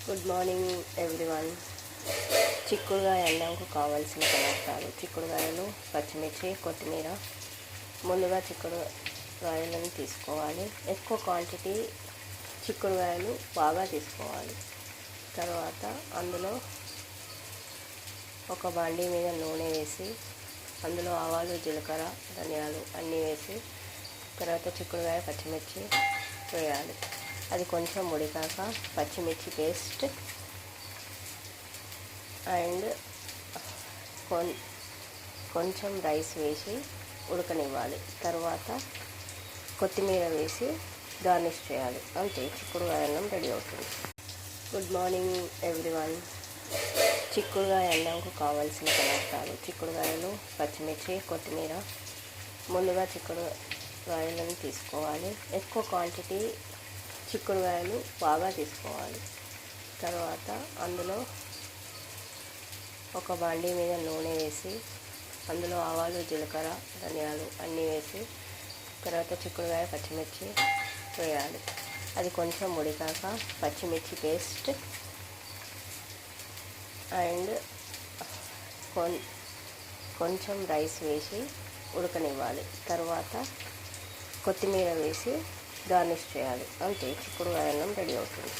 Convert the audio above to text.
Good morning everyone. చిక్కుడుగాయ అన్నంకు కావాల్సిన పదార్థాలు: చిక్కుడుగాయలు, పచ్చిమిర్చి, కొత్తిమీర. ముందుగా చిక్కుడుగాయలను తీసుకోవాలి. ఎక్కువ క్వాంటిటీ చిక్కుడుగాయలు బాగా తీసుకోవాలి. తర్వాత అందులో ఒక బాండీ మీద నూనె వేసి అందులో ఆవాలు, జీలకర్ర, ధనియాలు అన్నీ వేసి తర్వాత చిక్కుడుగాయ, పచ్చిమిర్చి వేయాలి. అది కొంచెం ఉడికాక పచ్చిమిర్చి పేస్ట్ అండ్ కొంచెం రైస్ వేసి ఉడకనివ్వాలి. తర్వాత కొత్తిమీర వేసి గార్నిష్ చేయాలి. అంతే, చిక్కుడుగాయ అన్నం రెడీ అవుతుంది. Good morning everyone. చిక్కుడుగాయ అన్నంకు కావాల్సిన పదార్థాలు: చిక్కుడుగాయలు, పచ్చిమిర్చి, కొత్తిమీర. ముందుగా చిక్కుడుగాయలను తీసుకోవాలి. ఎక్కువ క్వాంటిటీ చిక్కుడుగాయలు బాగా తీసుకోవాలి. తర్వాత అందులో ఒక బాండీ మీద నూనె వేసి అందులో ఆవాలు, జీలకర్ర, ధనియాలు అన్నీ వేసి తర్వాత చిక్కుడుగాయ, పచ్చిమిర్చి వేయాలి. అది కొంచెం ఉడికాక పచ్చిమిర్చి పేస్ట్ అండ్ కొంచెం రైస్ వేసి ఉడకనివ్వాలి. తర్వాత కొత్తిమీర వేసి గార్నిష్ చేయాలి. అంతే, చిక్కుడుగాయ అన్నం రెడీ అవుతుంది.